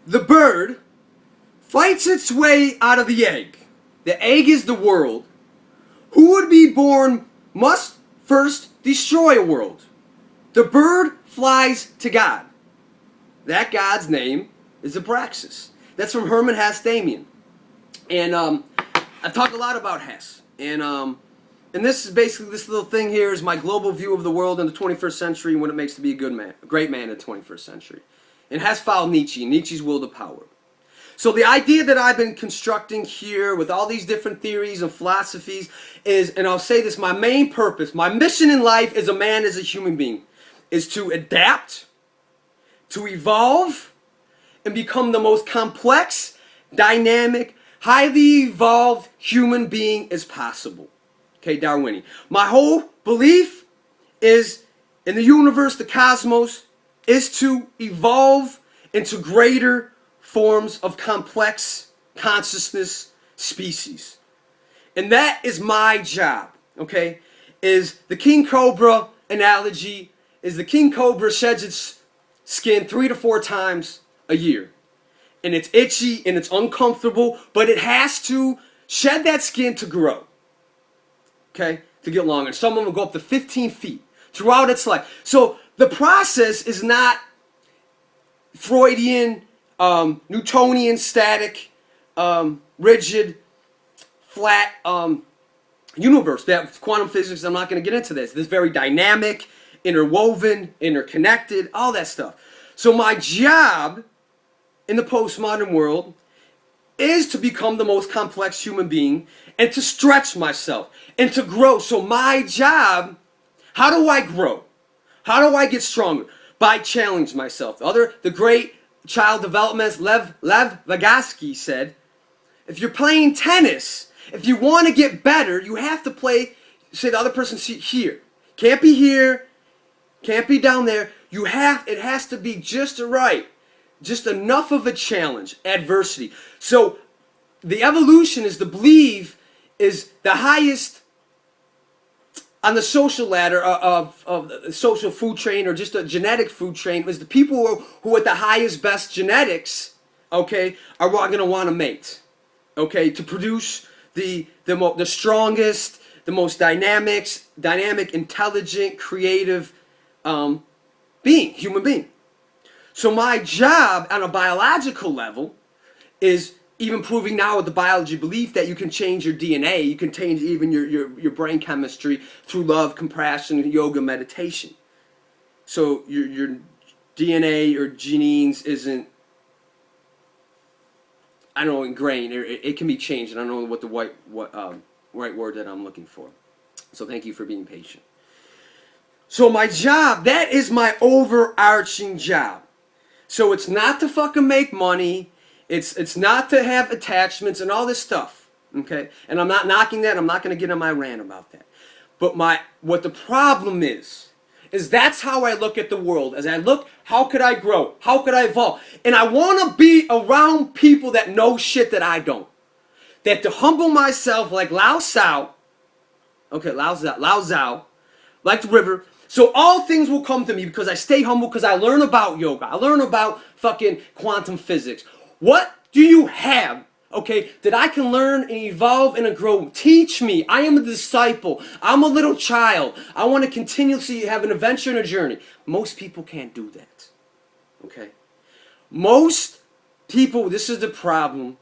The bird fights its way out of the egg. The egg is the world. Who would be born must first destroy a world. The bird flies to God. That God's name is Abraxas. That's from Hermann Hesse Damien. And I've talked a lot about Hesse. And this is basically, this little thing here is my global view of the world in the 21st century and what it makes to be a good man, a great man in the 21st century. And Hesse followed Nietzsche, Nietzsche's will to power. So the idea that I've been constructing here with all these different theories and philosophies is, and I'll say this, my main purpose, my mission in life as a man, as a human being, is to adapt, to evolve, and become the most complex, dynamic, highly evolved human being as possible. Okay, Darwinian. My whole belief is in the universe, the cosmos, is to evolve into greater forms of complex consciousness species. And that is my job, okay? Is the king cobra analogy, is the king cobra sheds its skin 3 to 4 times a year. And it's itchy and it's uncomfortable, but it has to shed that skin to grow. Okay, to get longer. Some of them will go up to 15 feet throughout its life. So the process is not Freudian, Newtonian, static, rigid, flat universe. That quantum physics, I'm not going to get into this. This is very dynamic, interwoven, interconnected, all that stuff. So my job in the postmodern world is to become the most complex human being and to stretch myself and to grow. So my job, how do I grow? How do I get stronger? By challenging myself. The great child developmentist Lev Vygotsky said, if you're playing tennis, if you want to get better, you have to play, say the other person's here. Can't be here, can't be down there. It has to be just right. Just enough of a challenge, adversity. So the evolution is to believe is the highest on the social ladder of the social food chain, or just a genetic food chain, is the people who at the highest, best genetics, okay, are going to want to mate, okay, to produce the strongest, the most dynamic, intelligent, creative human being. So my job on a biological level is even proving now with the biology belief that you can change your DNA, you can change even your brain chemistry through love, compassion, yoga, meditation. So your DNA or genes isn't, I don't know, ingrained. It can be changed. I don't know what the right word that I'm looking for. So thank you for being patient. So my job, that is my overarching job. So it's not to fucking make money. It's not to have attachments and all this stuff, okay? And I'm not knocking that. I'm not going to get on my rant about that. But what the problem is that's how I look at the world. As I look, how could I grow? How could I evolve? And I want to be around people that know shit that I don't. That to humble myself like Lao Tzu, okay, Lao Tzu, like the river. So all things will come to me because I stay humble, because I learn about yoga. I learn about fucking quantum physics. What do you have, okay, that I can learn and evolve and grow? Teach me. I am a disciple. I'm a little child. I want to continuously have an adventure and a journey. Most people can't do that, okay? Most people, this is the problem,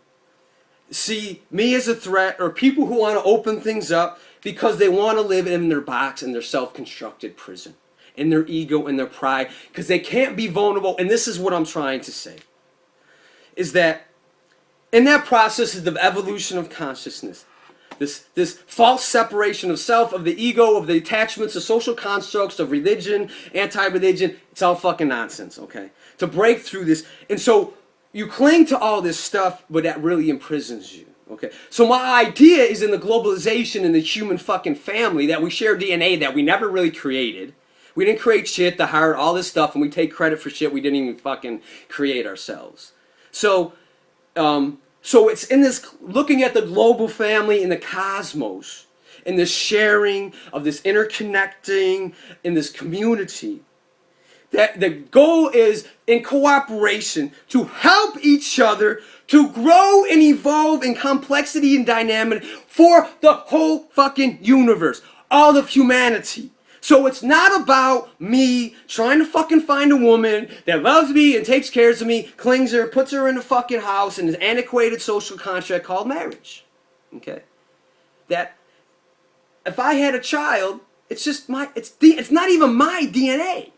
see me as a threat, or people who want to open things up because they want to live in their box, in their self-constructed prison, in their ego, in their pride, because they can't be vulnerable. And this is what I'm trying to say, is that in that process is the evolution of consciousness. This false separation of self, of the ego, of the attachments, of social constructs, of religion, anti-religion, it's all fucking nonsense, okay? To break through this. And so you cling to all this stuff, but that really imprisons you, okay? So my idea is in the globalization in the human fucking family, that we share DNA that we never really created. We didn't create shit, the heart, all this stuff, and we take credit for shit we didn't even fucking create ourselves. So it's in this, looking at the global family in the cosmos, in this sharing of this interconnecting, in this community, That the goal is in cooperation to help each other to grow and evolve in complexity and dynamic for the whole fucking universe, all of humanity. So it's not about me trying to fucking find a woman that loves me and takes care of me, clings her, puts her in a fucking house in an antiquated social contract called marriage. Okay? That if I had a child, it's just it's not even my DNA.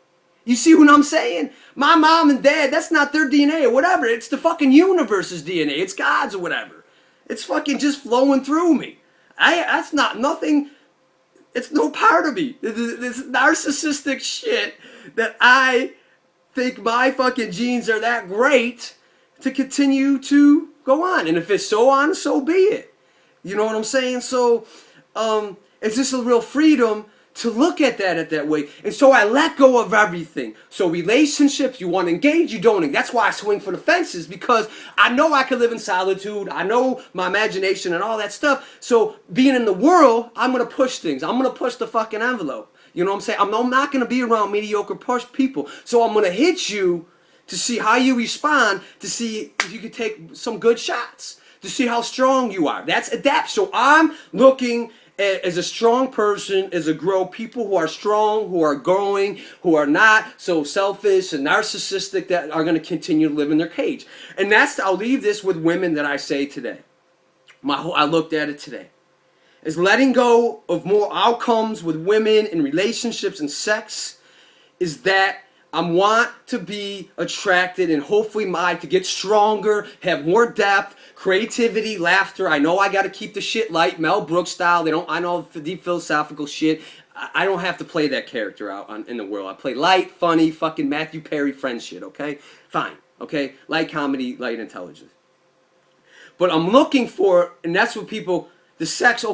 You see what I'm saying? My mom and dad, that's not their DNA or whatever. It's the fucking universe's DNA. It's God's or whatever. It's fucking just flowing through me. That's not nothing. It's no part of me. This narcissistic shit that I think my fucking genes are that great to continue to go on. And if it's so on, so be it. You know what I'm saying? So it's just a real freedom to look at that way. And so I let go of everything. So relationships, you want to engage, you don't. That's why I swing for the fences, because I know I can live in solitude. I know my imagination and all that stuff. So being in the world, I'm going to push things. I'm going to push the fucking envelope. You know what I'm saying? I'm not going to be around mediocre push people. So I'm going to hit you to see how you respond, to see if you can take some good shots, to see how strong you are. That's adapt. So I'm looking as a strong person, as a grow, people who are strong, who are growing, who are not so selfish and narcissistic, that are going to continue to live in their cage. And I'll leave this with women that I say today. I looked at it today. Is letting go of more outcomes with women in relationships and sex, is that I want to be attracted and hopefully to get stronger, have more depth, creativity, laughter. I know I got to keep the shit light, Mel Brooks style. I know the deep philosophical shit. I don't have to play that character out in the world. I play light, funny, fucking Matthew Perry friend shit, okay? Fine, okay? Light comedy, light intelligence. But I'm looking for, and that's what people, the sex, I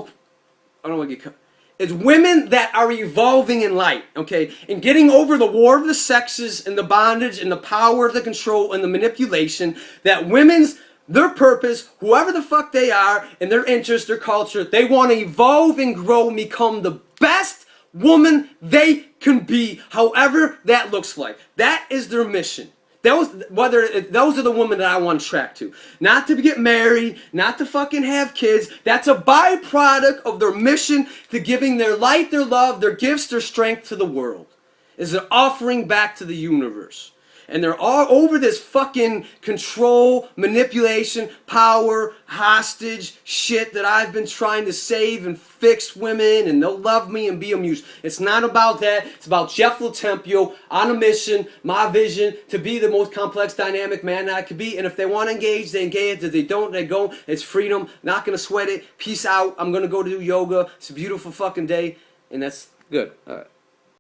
don't want to get cut. It's women that are evolving in light, okay? And getting over the war of the sexes and the bondage and the power, the control, and the manipulation, that their purpose, whoever the fuck they are, and their interest, their culture, they want to evolve and grow and become the best woman they can be, however that looks like. That is their mission. Those are the women that I want to attract to. Not to get married, not to fucking have kids. That's a byproduct of their mission to giving their light, their love, their gifts, their strength to the world. Is an offering back to the universe. And they're all over this fucking control, manipulation, power, hostage shit that I've been trying to save and fix women, and they'll love me and be amused. It's not about that. It's about Jeff Latempio on a mission, my vision, to be the most complex, dynamic man that I could be. And if they want to engage, they engage. If they don't, they go. It's freedom. Not going to sweat it. Peace out. I'm going to go do yoga. It's a beautiful fucking day. And that's good. All right.